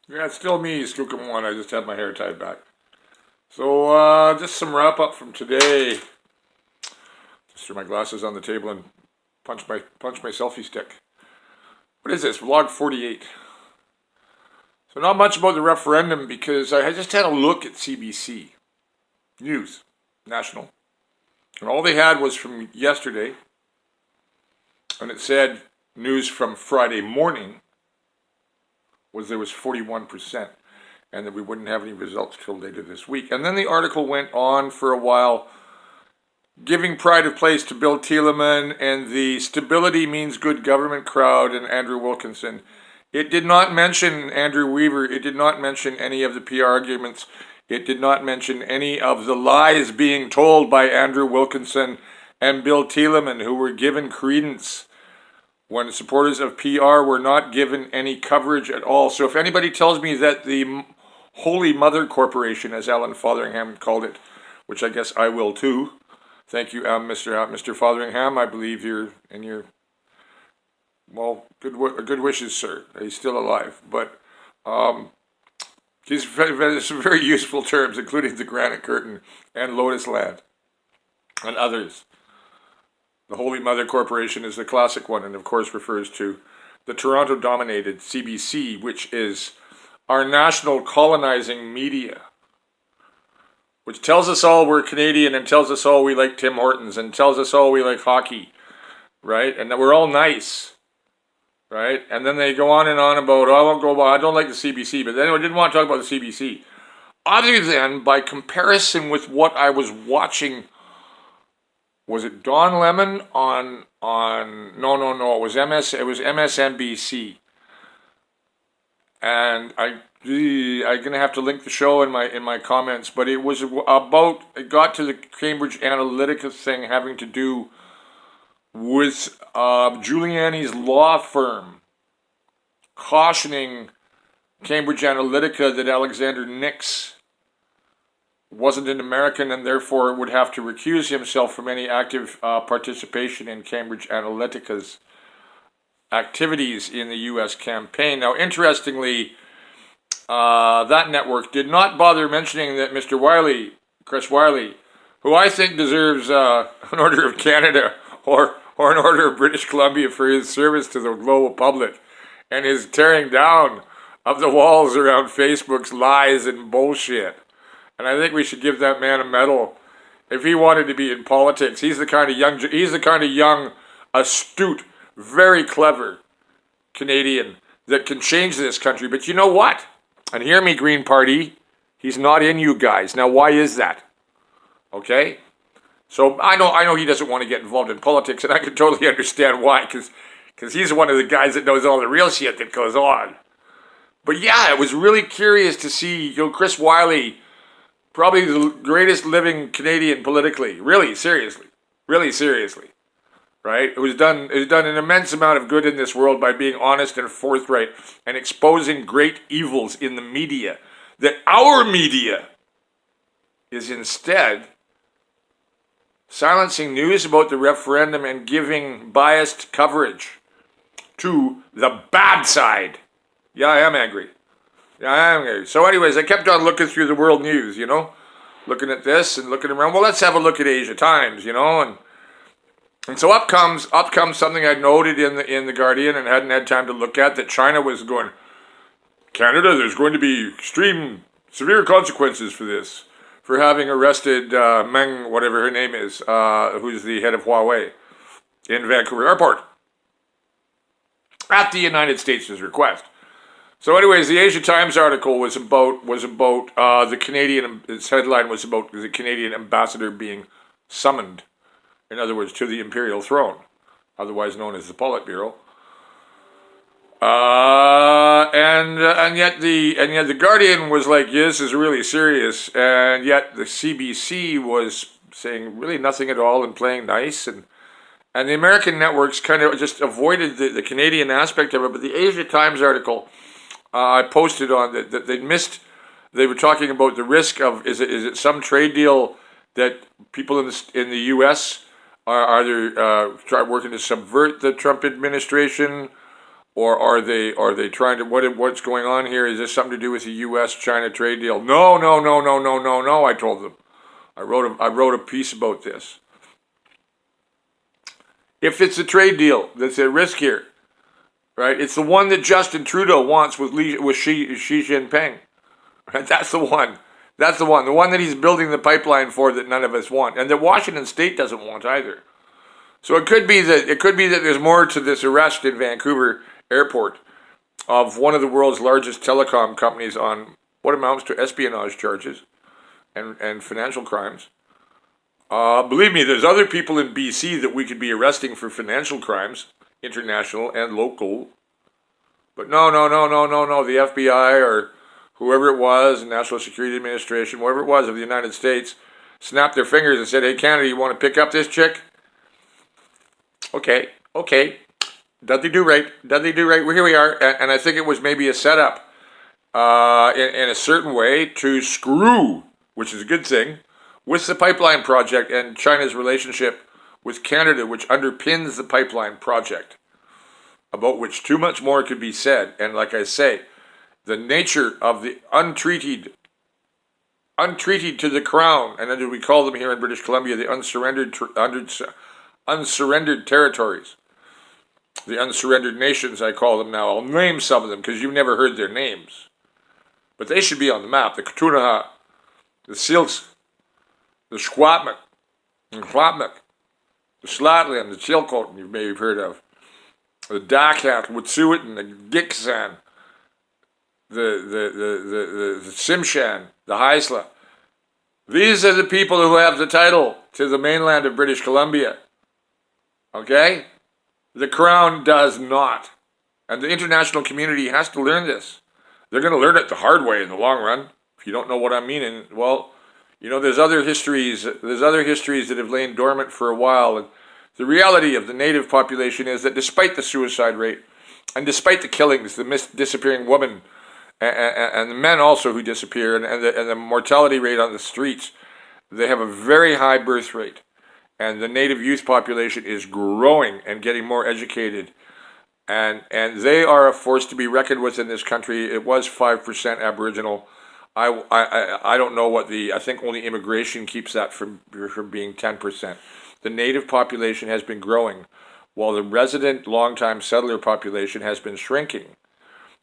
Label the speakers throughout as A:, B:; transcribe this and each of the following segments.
A: Yeah, it's still me, Skookum1. I just had my hair tied back. So, just some wrap up from today. Just threw my glasses on the table and punch my selfie stick. What is this? Vlog 48. So not much about the referendum because I just had a look at CBC News, national. And all they had was from yesterday. And it said news from Friday morning was there was 41%. And that we wouldn't have any results till later this week. And then the article went on for a while, giving pride of place to Bill Thielemann and the stability means good government crowd and Andrew Wilkinson. It did not mention Andrew Weaver. It did not mention any of the PR arguments. It did not mention any of the lies being told by Andrew Wilkinson and Bill Thielemann, who were given credence when supporters of PR were not given any coverage at all. So if anybody tells me that the Holy Mother Coporation, as Alan Fotheringham called it, which I guess I will too. Thank you, Mr. Fotheringham. I believe you're in your, well, good wishes, sir. He's still alive, but he's some very useful terms, including the Granite Curtain and Lotus Land and others. The Holy Mother Coporation is the classic one, and of course refers to the Toronto-dominated CBC, which is our national colonizing media, which tells us all we're Canadian and tells us all we like Tim Hortons and tells us all we like hockey, right? And that we're all nice, right? And then they go on and on about, oh, I don't like the CBC, but then I didn't want to talk about the CBC. Other than by comparison with what I was watching, was it Don Lemon on no, it was MSNBC. And I'm gonna have to link the show in my comments, but it was about, it got to the Cambridge Analytica thing having to do with Giuliani's law firm cautioning Cambridge Analytica that Alexander Nix wasn't an American and therefore would have to recuse himself from any active participation in Cambridge Analytica's activities in the U.S. campaign. Now, interestingly, that network did not bother mentioning that Mr. Wylie, Chris Wylie, who I think deserves an Order of Canada or an Order of British Columbia for his service to the global public and his tearing down of the walls around Facebook's lies and bullshit. And I think we should give that man a medal if he wanted to be in politics. He's the kind of young, astute, very clever Canadian that can change this country. But you know what? And hear me, Green Party, he's not in you guys. Now, why is that? Okay? So I know he doesn't want to get involved in politics, and I can totally understand why, because he's one of the guys that knows all the real shit that goes on. But yeah, it was really curious to see, Chris Wylie, probably the greatest living Canadian politically, really seriously. Right? It was done an immense amount of good in this world by being honest and forthright and exposing great evils in the media. That our media is instead silencing news about the referendum and giving biased coverage to the bad side. Yeah, I am angry. So anyways, I kept on looking through the world news, looking at this and looking around. Well, let's have a look at Asia Times, and so up comes something I noted in the Guardian and hadn't had time to look at, that China was going, Canada, there's going to be extreme, severe consequences for this, for having arrested Meng, whatever her name is, who's the head of Huawei, in Vancouver Airport, at the United States' request. So anyways, the Asia Times article was about the Canadian, its headline was about the Canadian ambassador being summoned, in other words, to the imperial throne, otherwise known as the Politburo. And yet the Guardian was like, yeah, this is really serious, and yet the CBC was saying really nothing at all and playing nice, and the American networks kind of just avoided the Canadian aspect of it. But the Asia Times article I posted on that they missed. They were talking about the risk of is it some trade deal that people in the U.S. are either working to subvert the Trump administration, Or are they trying to, what's going on here? Is this something to do with the U.S.-China trade deal? No, no, no, no, no, no, no, I told them. I wrote a piece about this. If it's a trade deal that's at risk here, right? It's the one that Justin Trudeau wants with Xi Jinping. Right? That's the one. That's the one. The one that he's building the pipeline for that none of us want, and that Washington State doesn't want either. So it could be that there's more to this arrest in Vancouver Airport of one of the world's largest telecom companies on what amounts to espionage charges and financial crimes. Believe me, there's other people in BC that we could be arresting for financial crimes, international and local. But no. The FBI or whoever it was, the National Security Administration, whoever it was of the United States, snapped their fingers and said, "Hey, Canada, you want to pick up this chick?" Okay. Did they do right? Well, here we are. And I think it was maybe a setup in a certain way to screw, which is a good thing, with the pipeline project and China's relationship with Canada, which underpins the pipeline project, about which too much more could be said. And like I say, the nature of the untreated to the crown, and as we call them here in British Columbia, the unsurrendered territories, the unsurrendered nations, I call them now. I'll name some of them because you've never heard their names. But they should be on the map. The Ktunaxa, the Syilx, the Squamish, the Slatland, the Chilcotin, you may have heard of, the Dakat, Wet'suwet'en, the Gitxsan, the Tsimshan, the Haisla. These are the people who have the title to the mainland of British Columbia. Okay? The Crown does not. And the international community has to learn this. They're going to learn it the hard way in the long run. If you don't know what I'm meaning, well, there's other histories that have lain dormant for a while. And the reality of the native population is that despite the suicide rate, and despite the killings, the disappearing women, and the men also who disappear, and the mortality rate on the streets, they have a very high birth rate. And the native youth population is growing and getting more educated. And they are a force to be reckoned with in this country. It was 5% Aboriginal. I don't know I think only immigration keeps that from being 10%. The native population has been growing, while the resident long-time settler population has been shrinking,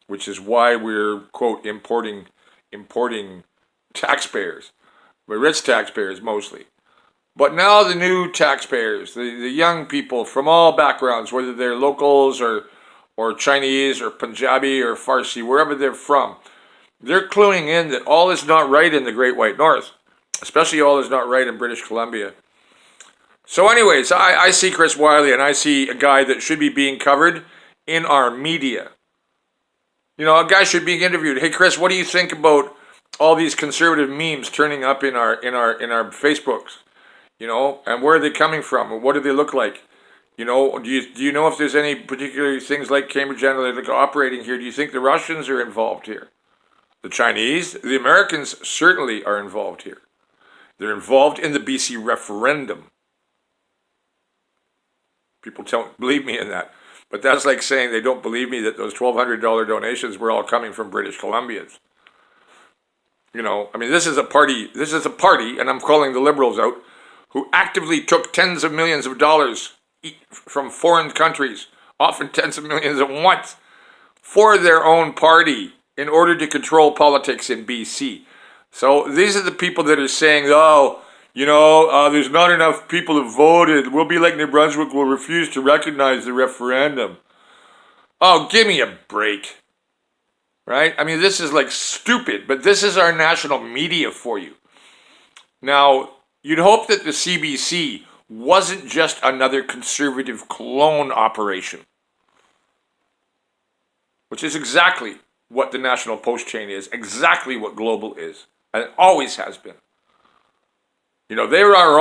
A: which is why we're, quote, importing taxpayers, but rich taxpayers mostly. But now the new taxpayers, the young people from all backgrounds, whether they're locals or Chinese or Punjabi or Farsi, wherever they're from, they're cluing in that all is not right in the Great White North, especially all is not right in British Columbia. So anyways, I see Chris Wylie, and I see a guy that should be being covered in our media. A guy should be interviewed. Hey, Chris, what do you think about all these conservative memes turning up in our Facebooks? And where are they coming from? What do they look like? Do you know if there's any particular things like Cambridge Analytica operating here? Do you think the Russians are involved here? The Chinese? The Americans certainly are involved here. They're involved in the BC referendum. People don't believe me in that. But that's like saying they don't believe me that those $1,200 donations were all coming from British Columbians. This is a party, and I'm calling the Liberals out, who actively took tens of millions of dollars from foreign countries, often tens of millions at once, for their own party in order to control politics in BC. So these are the people that are saying, there's not enough people who voted. We'll be like New Brunswick, will refuse to recognize the referendum. Oh, give me a break. Right? This is like stupid, but this is our national media for you. Now, you'd hope that the CBC wasn't just another conservative clone operation, which is exactly what the National Post chain is, exactly what Global is, and it always has been. They're our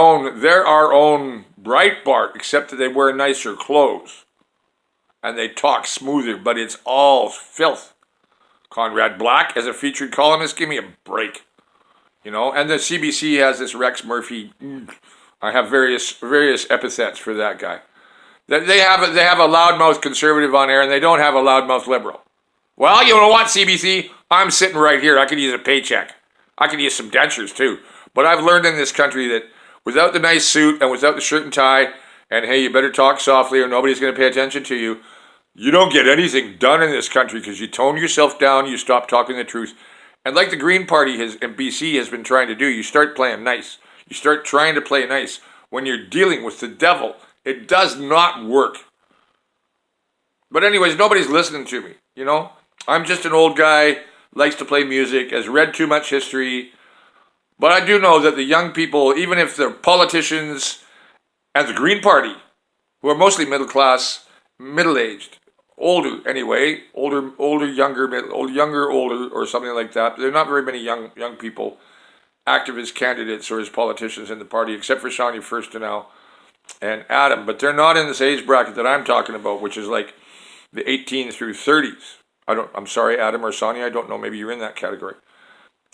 A: own Breitbart, except that they wear nicer clothes and they talk smoother, but it's all filth. Conrad Black as a featured columnist, give me a break. And the CBC has this Rex Murphy. I have various epithets for that guy. They have a loudmouth conservative on air, and they don't have a loudmouth liberal. Well, you know what, CBC? I'm sitting right here. I could use a paycheck. I could use some dentures too. But I've learned in this country that without the nice suit and without the shirt and tie, and hey, you better talk softly or nobody's going to pay attention to you, you don't get anything done in this country because you tone yourself down, you stop talking the truth. And like the Green Party in BC has been trying to do, you start playing nice. You start trying to play nice. When you're dealing with the devil, it does not work. But anyways, nobody's listening to me, you know? I'm just an old guy, likes to play music, has read too much history. But I do know that the young people, even if they're politicians and the Green Party, who are mostly middle class, middle-aged, older anyway, older, younger, older, or something like that. There are not very many young people active as candidates or as politicians in the party, except for Sonia Furstenau now and Adam. But they're not in this age bracket that I'm talking about, which is like the 18 through 30s. I'm sorry, Adam or Sonia, I don't know. Maybe you're in that category.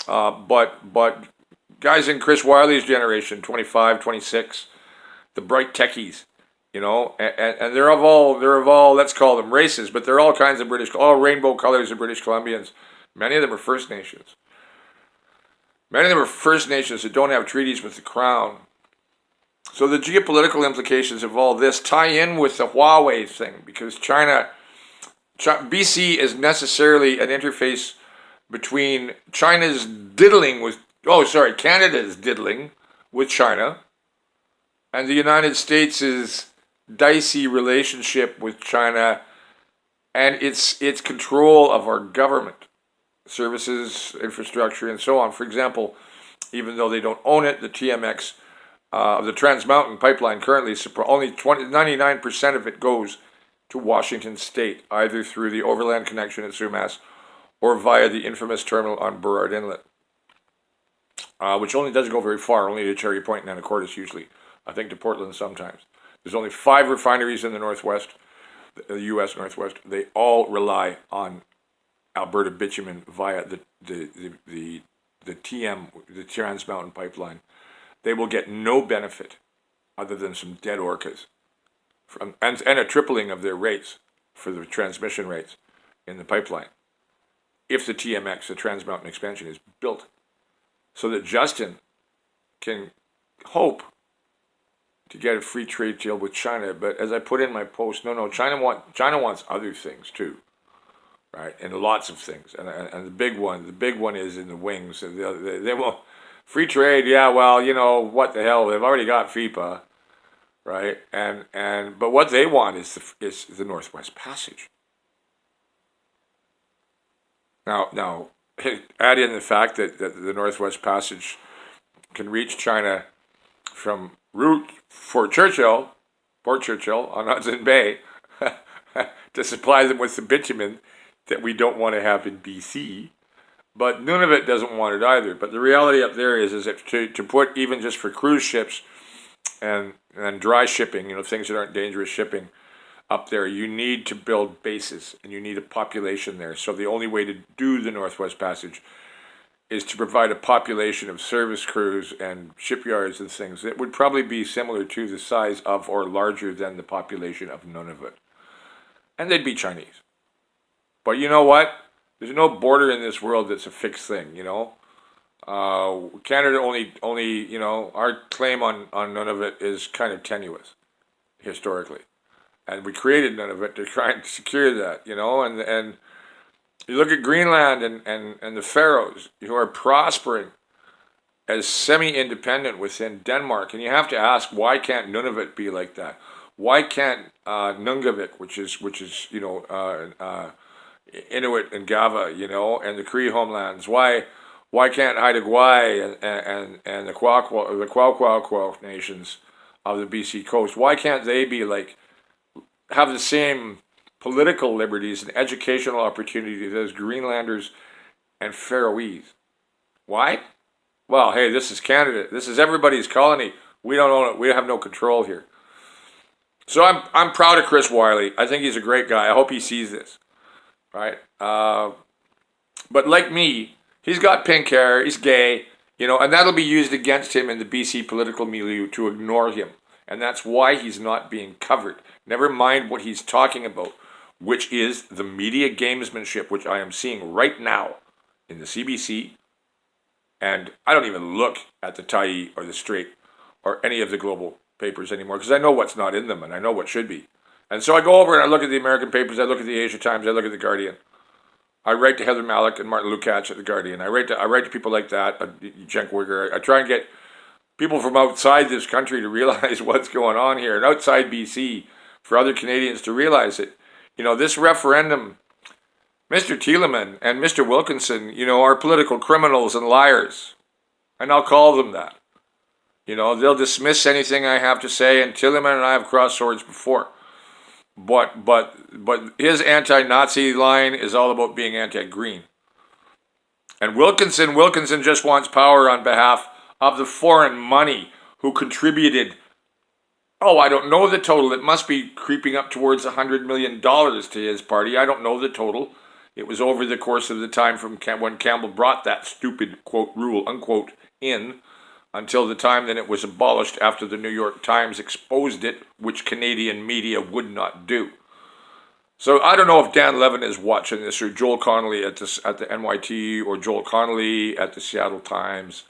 A: But guys in Chris Wylie's generation, 25, 26, the bright techies. You know, and they're of all, let's call them races, but they're all kinds of all rainbow colors of British Columbians. Many of them are First Nations. Many of them are First Nations that don't have treaties with the Crown. So the geopolitical implications of all this tie in with the Huawei thing, because BC is necessarily an interface between Canada's diddling with China, and the United States' dicey relationship with China and its control of our government, services, infrastructure, and so on. For example, even though they don't own it, the TMX, the Trans Mountain Pipeline currently, only 99% of it goes to Washington State, either through the overland connection at Sumas or via the infamous terminal on Burrard Inlet, which only doesn't go very far, only to Cherry Point and Anacortes usually. I think to Portland sometimes. There's only 5 refineries in the Northwest, the U.S. Northwest. They all rely on Alberta bitumen via the TM, the Trans Mountain Pipeline. They will get no benefit other than some dead orcas and a tripling of their rates for the transmission rates in the pipeline if the TMX, the Trans Mountain expansion, is built, so that Justin can hope to get a free trade deal with China. But as I put in my post, no, China wants other things too, right? And lots of things. And the big one is in the wings. They will free trade. Yeah, well, you know what the hell? They've already got FIPA, right? But what they want is the Northwest Passage. Now, add in the fact that the Northwest Passage can reach China from Port Churchill on Hudson Bay to supply them with the bitumen that we don't want to have in BC. But Nunavut doesn't want it either. But the reality up there is that to put, even just for cruise ships and dry shipping, you know, things that aren't dangerous shipping up there, you need to build bases and you need a population there. So the only way to do the Northwest Passage is to provide a population of service crews and shipyards and things that would probably be similar to the size of or larger than the population of Nunavut. And they'd be Chinese. But you know what? There's no border in this world that's a fixed thing, you know? Canada only, you know, our claim on Nunavut is kind of tenuous, historically. And we created Nunavut to try and secure that, you know, and you look at Greenland and the Faroes, who are prospering as semi-independent within Denmark, and you have to ask, why can't Nunavut be like that? Why can't Nunavik, which is you know Inuit and Gava, you know, and the Cree homelands? Why can't Haida Gwaii and the Kwakwakwa nations of the BC coast? Why can't they be like have the same political liberties and educational opportunities as Greenlanders and Faroese? Why? Well, hey, this is Canada. This is everybody's colony. We don't own it. We have no control here. So I'm proud of Chris Wylie. I think he's a great guy. I hope he sees this, right? But like me, he's got pink hair. He's gay, you know, and that'll be used against him in the BC political milieu to ignore him And that's why he's not being covered. Never mind what he's talking about, which is the media gamesmanship, which I am seeing right now in the CBC. And I don't even look at the Tyee or the Straight or any of the global papers anymore, because I know what's not in them and I know what should be. And so I go over and I look at the American papers, I look at the Asia Times, I look at the Guardian. I write to Heather Malik and Martin Lukács at the Guardian. I write to people like that, Cenk Uygur. I try and get people from outside this country to realize what's going on here, and outside BC for other Canadians to realize it. You know, this referendum, Mr. Thielemann and Mr. Wilkinson, you know, are political criminals and liars. And I'll call them that. You know, they'll dismiss anything I have to say, and Thielemann and I have crossed swords before. But his anti-Nazi line is all about being anti-green. And Wilkinson just wants power on behalf of the foreign money who contributed, I don't know the total. It must be creeping up towards $100 million to his party. I don't know the total. It was over the course of the time from when Campbell brought that stupid, quote, rule, unquote, in, until the time that it was abolished after the New York Times exposed it, which Canadian media would not do. So I don't know if Dan Levin is watching this, or Joel Connolly at the NYT, or Joel Connolly at the Seattle Times.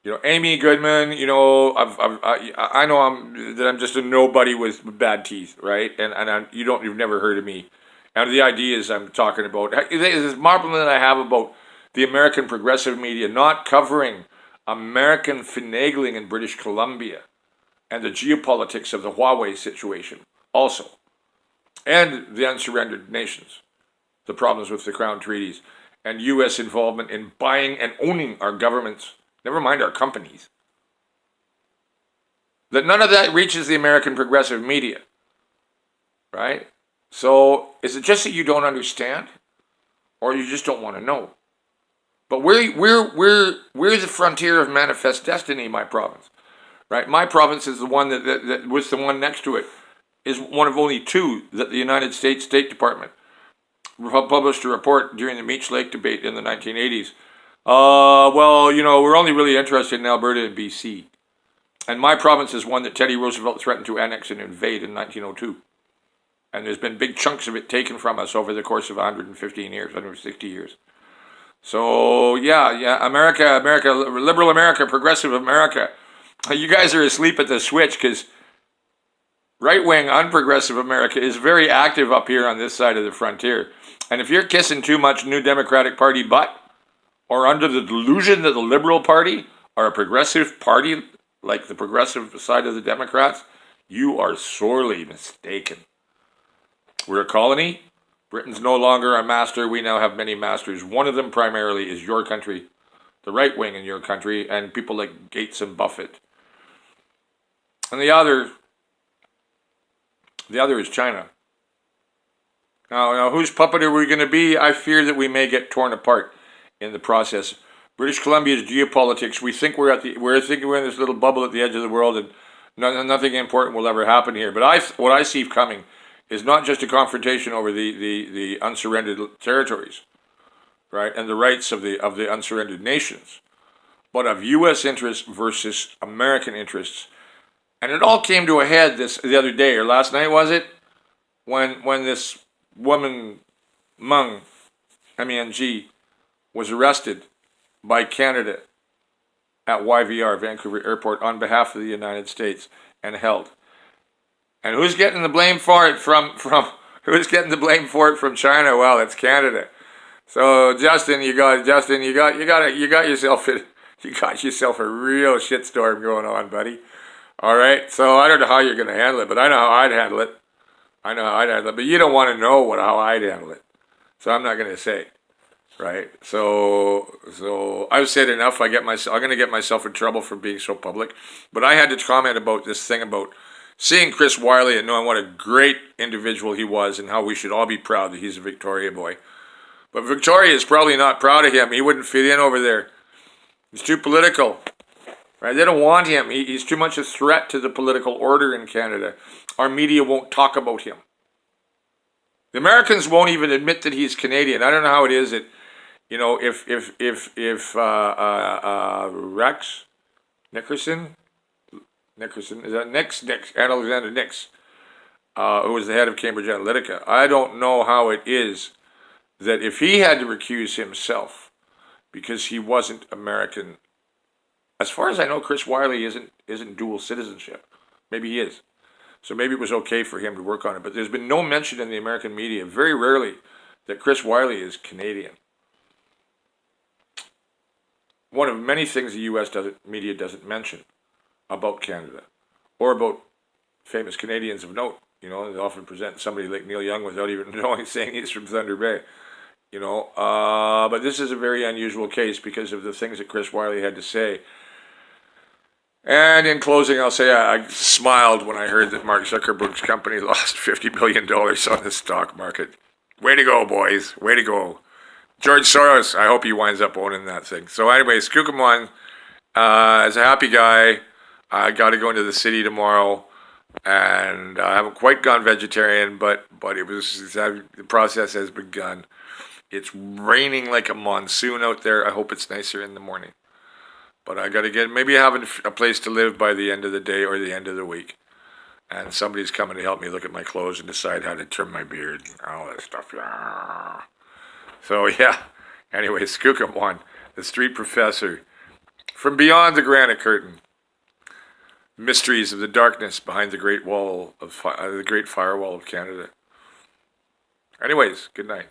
A: You know, Amy Goodman. You know, I know I'm just a nobody with bad teeth, right? And you've never heard of me. And the ideas I'm talking about, this marvel that I have about the American progressive media not covering American finagling in British Columbia and the geopolitics of the Huawei situation also, and the unsurrendered nations, the problems with the Crown treaties, and U.S. involvement in buying and owning our governments, never mind our companies. That none of that reaches the American progressive media, right? So is it just that you don't understand, or you just don't want to know? But we're the frontier of manifest destiny, my province, right? My province is the one that with the one next to it is one of only two that the United States State Department published a report during the Meech Lake debate in the 1980s. We're only really interested in Alberta and BC. And my province is one that Teddy Roosevelt threatened to annex and invade in 1902. And there's been big chunks of it taken from us over the course of 115 years, 160 years. So, yeah, America, liberal America, progressive America. You guys are asleep at the switch, because right-wing, unprogressive America is very active up here on this side of the frontier. And if you're kissing too much New Democratic Party butt, or under the delusion that the Liberal Party are a progressive party, like the progressive side of the Democrats, you are sorely mistaken. We're a colony. Britain's no longer our master. We now have many masters. One of them primarily is your country, the right wing in your country, and people like Gates and Buffett. And the other is China. Now, whose puppet are we going to be? I fear that we may get torn apart in the process. British Columbia's geopolitics. We think we're in this little bubble at the edge of the world, and nothing important will ever happen here. But what I see coming is not just a confrontation over the unsurrendered territories, right, and the rights of the unsurrendered nations, but of U.S. interests versus American interests. And it all came to a head the other day, or last night, was it? When this woman, Meng, M-E-N-G, was arrested by Canada at YVR, Vancouver Airport, on behalf of the United States, and held. And who's getting the blame for it from China? Well, it's Canada. So Justin, you got yourself a real shitstorm going on, buddy. All right. So I don't know how you're going to handle it, but I know how I'd handle it. But you don't want to know how I'd handle it. So I'm not going to say. Right. So I've said enough. I'm going to get myself in trouble for being so public. But I had to comment about this thing about seeing Chris Wylie and knowing what a great individual he was, and how we should all be proud that he's a Victoria boy. But Victoria is probably not proud of him. He wouldn't fit in over there. He's too political. Right? They don't want him. He's too much a threat to the political order in Canada. Our media won't talk about him. The Americans won't even admit that he's Canadian. I don't know how it is that, you know, if Rex Nickerson, Nickerson, is that Nix, Alexander Nix, who was the head of Cambridge Analytica. I don't know how it is that if he had to recuse himself because he wasn't American, as far as I know, Chris Wylie isn't dual citizenship. Maybe he is. So maybe it was okay for him to work on it. But there's been no mention in the American media, very rarely, that Chris Wylie is Canadian. One of many things the U.S. media doesn't mention about Canada or about famous Canadians of note. You know, they often present somebody like Neil Young without even knowing, saying he's from Thunder Bay. You know, but this is a very unusual case because of the things that Chris Wylie had to say. And in closing, I'll say I smiled when I heard that Mark Zuckerberg's company lost $50 billion on the stock market. Way to go, boys. Way to go. George Soros, I hope he winds up owning that thing. So anyway, Skookum1, as a happy guy, I got to go into the city tomorrow. And I haven't quite gone vegetarian, but the process has begun. It's raining like a monsoon out there. I hope it's nicer in the morning. But I got to maybe having a place to live by the end of the day or the end of the week. And somebody's coming to help me look at my clothes and decide how to trim my beard and all that stuff. Yeah. So, yeah. Anyway, Skookum1, the Street Professor. From beyond the Granite Curtain. Mysteries of the darkness behind the Great Firewall of Canada. Anyways, good night.